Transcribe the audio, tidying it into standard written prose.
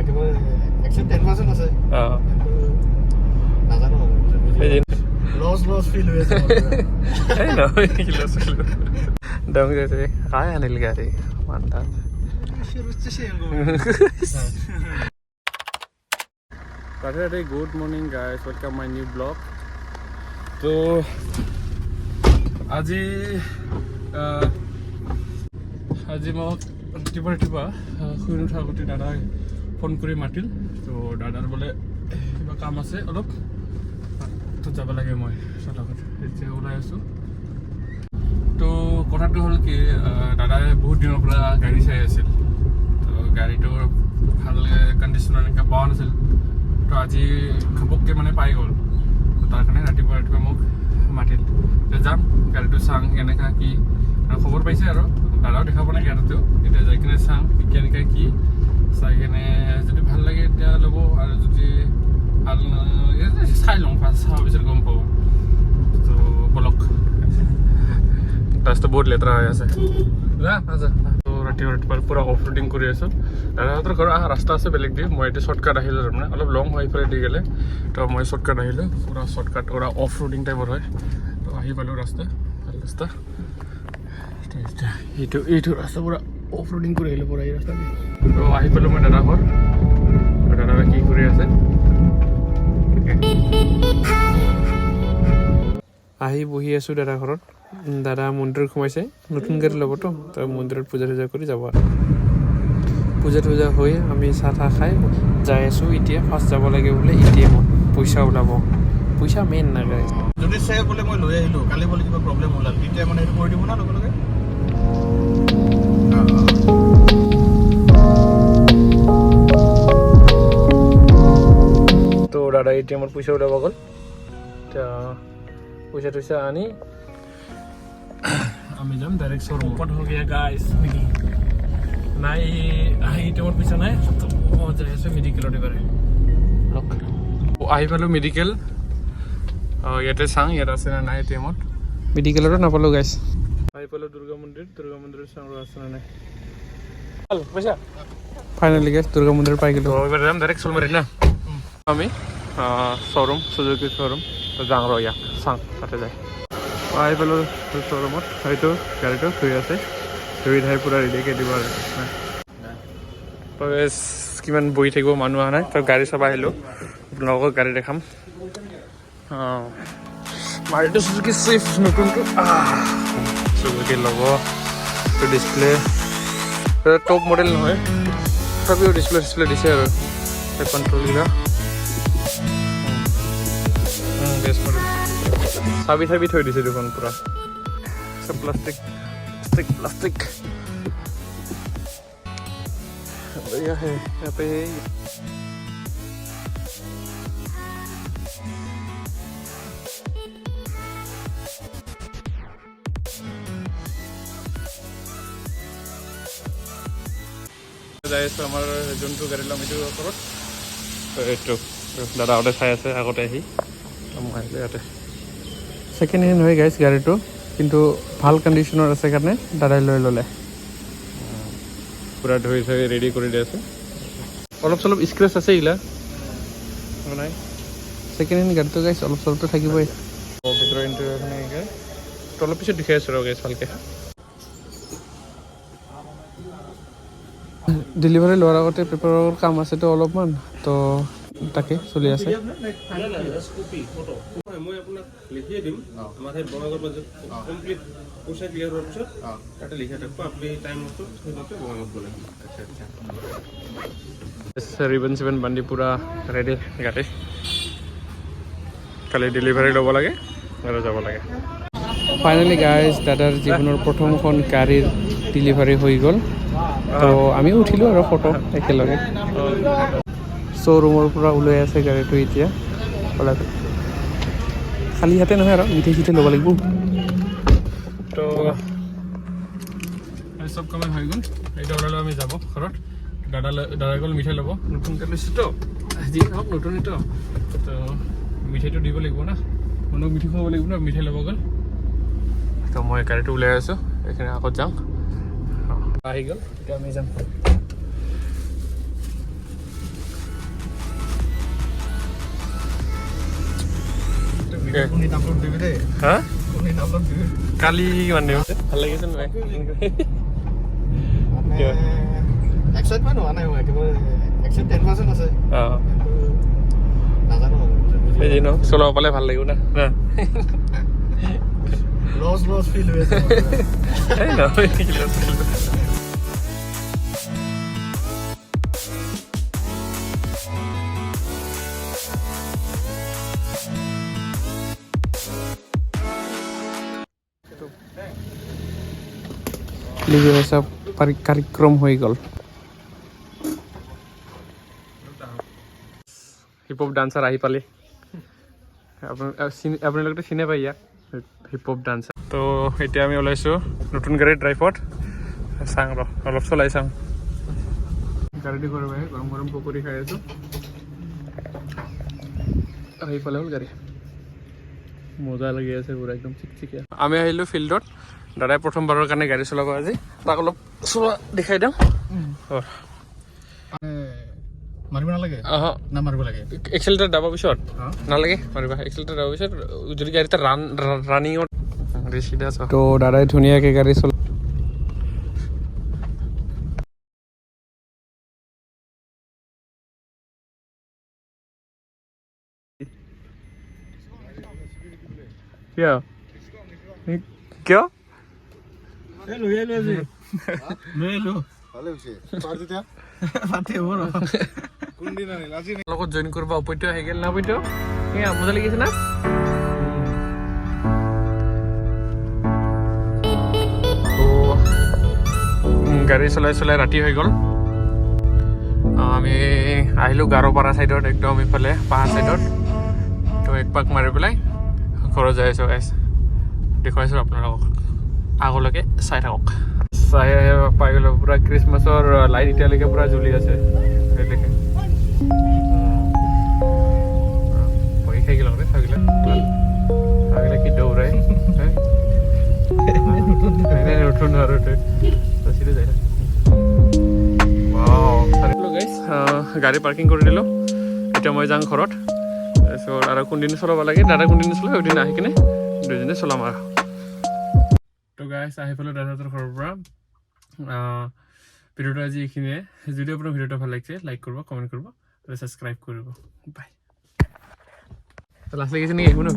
Actually 10% আছে নাজানো loss feel হৈ আছে dong gitu kaya nih gari mantap good morning guys, welcome my new vlog. So আজি মোক ৰাতিপুৱা শুই নুঠাগতে দাদাই ফোন কৰি মাতিল তো দাদাৰ বোলে কিবা কাম আছে অলপ তো যাব লাগে মই চলাকত এতিয়া ওলাই আছোঁ তো কথাটো হ'ল কি দাদাই বহুত দিনৰ পৰা গাড়ী চাই আছিল তো গাড়ীটোৰ ভাল কণ্ডিশ্যন এনেকৈ পোৱা নাছিল তো আজি ঘপককৈ মানে পাই গ'ল তো তাৰ কাৰণে ৰাতিপুৱা মোক মাতিল যাম গাড়ীটো চাওঁ কেনেকুৱা কি খবৰ পাইছে আৰু দাদাও দেখা পোৱা নাই গাড়ীটো এতিয়া যাই কিনে চাওঁ কেনেকৈ কি চাই কিনে যদি ভাল লাগে এতিয়া ল'ব আৰু যদি ভাল চাই লওঁ চোৱাৰ পিছত গম পাব তো বলক ৰাস্তা বহুত লেতেৰা হৈ আছে ৰাতিপুৱা পূৰা অফ ৰোডিং কৰি আছোঁ দাদাহঁতৰ ঘৰৰ ৰাস্তা আছে বেলেগ দি মই এতিয়া শ্বৰ্টকাট আহিলোঁ তাৰমানে অলপ লং হয় ইফালে দি গ'লে তো মই শ্বৰ্টকাট আহিলোঁ পূৰা শ্বৰ্টকাট পূৰা অফ ৰোডিং টাইপৰ হয় তো আহি পালোঁ ৰাস্তা ভাল ৰাস্তা এইটো ৰাস্তা পূৰা অফ ৰোডিং কৰি আহিলোঁ পূৰা এই ৰাস্তা দি তো আহি পালোঁ মই দাদা ঘৰ দাদাই কি কৰি আছে আহি বহি আছোঁ দাদা ঘৰত দাদা মন্দিৰত সোমাইছে নতুন গাড়ী ল'বতো তো মন্দিৰত পূজা চূজা কৰি যাব আৰু পূজা হৈ আমি চাহ তাহ খাই যাই আছোঁ এতিয়া ফাৰ্ষ্ট যাব লাগে বোলে ATM-ত পইচা ওলাব পইচা মেইন নাগায় যদি চাই বোলে মই লৈ আহিলোঁ কালি বোলে কিবা প্ৰব্লেম ওলাল তেতিয়া মানে এইটো কৰি দিব না লগে লগে তো দাদা ATM-ত পইচা ওলাব গ'ল পইচা আনি আমি যাম ডাইৰেক্ট শ্ব'ৰুম ওপৰত হৈ গ'ল গাইছ নেকি নাই ATM-ত পইচা নাই যাই আছোঁ মেডিকেলত এবাৰে আহি পালোঁ মেডিকেল ইয়াতে চাওঁ ইয়াত আছে নে নাই ATM-ত মেডিকেলতো নাপালোঁ গাইছ আহি পালোঁ দুৰ্গা মন্দিৰত চাওঁ আছে নে নাই পইচা ফাইনেলি গাইছ দুৰ্গা মন্দিৰ পাই গ'লোঁ এবাৰ যাম ডাইৰেক্ট চলমাৰীত না আমি শ্ব'ৰুম সুজুকি শ্ব'ৰুম তো যাওঁ ৰ ইয়াক চাওঁ তাতে যায় আহি পালোঁ শ্ব'ৰুমত হয়তো গাড়ীটো থৈ আছে ধুই ধাই পূৰা ৰেডিকৈ দিব আৰু কিমান বহি থাকিব মানুহ অহা নাই তো গাড়ী চাব আহিলোঁ আপোনালোকক গাড়ী দেখাম মাৰুতি চুজুকি চুইফ্ট নতুনটো চুজুকি ল'ব তো ডিছপ্লে টপ মডেল নহয় তথাপিও ডিছপ্লে দিছে আৰু কণ্ট্ৰলবিলাক বেষ্ট মডেল চাবি থৈ দিছে দেখোন পূৰা চব প্লাষ্টিক बढ़िया है यहाँ पे যাই আছোঁ আমাৰ যোনটো গাড়ী ল'ম এইটো ওপৰত এইটো দাদাহঁতে চাই আছে আগতে আহি মই আহিলোঁ ইয়াতে ছেকেণ্ড হেণ্ড হয় গাইছ গাড়ীটো কিন্তু ভাল কণ্ডিশ্যনৰ আছে কাৰণে দাদাই লৈ ল'লে পূৰা ধুই চুই ৰেডি কৰি দি আছোঁ অলপ চলপ স্ক্ৰেচ আছে এইগিলা নাই ছেকেণ্ড হেণ্ড গাড়ীটো গাইছ অলপ চলপটো থাকিবই ভিতৰৰ ইণ্টেৰিয়ৰখিনি এনেকৈ তো অলপ পিছত দেখাই আছোঁ ৰ গাইছ ভালকৈ ডেলিভাৰী লোৱাৰ আগতে পেপাৰৰ কাম আছেতো অলপমান তো তাকে চলি আছে মই আপোনাক লিখিয়ে দিম আমাৰ সেই বঙাইগাঁৱৰ মাজত কমপ্লিট পইচা ক্লিয়াৰ হোৱাৰ পিছত তাতে লিখা থাকিব আপুনি টাইম মতো সেইমতে বঙাইগাঁৱত গ'লে আচ্ছা ৰিবন চিবন বান্ধি পূৰা ৰেডি গাড়ী কালি ডেলিভাৰী ল'ব লাগে আৰু যাব লাগে ফাইনেলি গাইজ দাদাৰ জীৱনৰ প্ৰথমখন গাড়ীৰ ডেলিভাৰী হৈ গ'ল তো আমিও উঠিলোঁ আৰু ফটো একেলগে শ্ব'ৰুমৰ পৰা ওলাই আছে গাড়ীটো এতিয়া খালী হাতে নহয় আৰু মিঠাই চিঠাই ল'ব লাগিব তো চব কামে হৈ গ'ল এইটো ওলালে আমি যাব ঘৰত দাদাই গ'ল মিঠাই ল'ব নতুনকৈ লৈছোঁতো যি হওক নতুনটো তো মিঠাইটো দিব লাগিব না মানুহক মিঠাই খুৱাব লাগিব ন মিঠাই ল'ব গ'ল তো মই গাড়ীটো ওলাই আছোঁ এইখিনি আগত যাওঁ আহি গ'ল এতিয়া আমি যাম হা কালি মানে ভাল লাগিছে নাই এক্সাইটমেণ্ট হোৱা নাই একেবাৰে এক্সাইট 10% আছে অঁ নাজানো এই ন চলাব পালে ভাল লাগিব না লছ ফিল হৈ আছে এই ন সব কাৰ্যক্ৰম হৈ গ'ল হিপ হপ ডান্সাৰ আহি পালে আপোনালোকেতো চিনি পাই ইয়াক হিপ হপ ডান্সাৰ তো এতিয়া আমি ওলাইছোঁ নতুন গাড়ীৰ ড্ৰাইভত চাওঁ ৰ অলপ চলাই চাওঁ গাড়ী দি ঘৰ আহি গৰম গৰম পকৰি খাই আছোঁ আহি পালে হ'ল গাড়ী মজা লাগি আছে পুৰা একদম চিকচিকীয়া আমি আহিলোঁ ফিল্ডত দাদাই প্ৰথমবাৰৰ কাৰণে গাড়ী চলাব আজি তাক অলপ চলোৱা দেখাই দিওঁ মাৰিব নালাগে না মাৰিব লাগে এক্সেলেটাৰ দাবৰ পিছত নালাগে মাৰিবা এক্সেলেটাৰ দাবৰ পিছত যদি গাড়ীটা ৰানিঙত চিধা আছে তো দাদাই ধুনীয়াকৈ গাড়ী চলা কিয় কিয় লগত জইন কৰিব অপত্য আহি গ'ল না অপত্য মজা লাগিছে না গাড়ী চলাই চলাই ৰাতি হৈ গ'ল আমি আহিলোঁ গাৰোপাৰা ছাইডত একদম ইফালে পাহাৰ ছাইডত তো এক পাক মাৰি পেলাই ঘৰত যাই আছোঁ গাইছ দেখুৱাইছোঁ আপোনালোকক আগলৈকে চাই থাকক চাই পাই গ'লোঁ পূৰা খ্ৰীষ্টমাছৰ লাইট এতিয়ালৈকে পূৰা জ্বলি আছে সেইলৈকে ভয় খাই গ'ল থাকিলে থাকিলে কি দৌৰাই নতুন আৰু চিধা যাই গাইছ গাড়ী পাৰ্কিং কৰি দিলোঁ এতিয়া মই যাওঁ ঘৰত তাৰপিছত আৰু কোনদিন চলাব লাগে দাদা কোনদিন চলাব সেইদিন আহি কিনে দুইজনে চলাম আৰু তো গাইছ আহি পেলাই দাদাহঁতৰ ঘৰৰ পৰা ভিডিঅ'টো আজি এইখিনিয়ে যদি আপোনাৰ ভিডিঅ'টো ভাল লাগিছে লাইক কৰিব কমেণ্ট কৰিব আৰু ছাবস্ক্ৰাইব কৰিব বাই লাষ্ট লাগিছে নেকি একো ন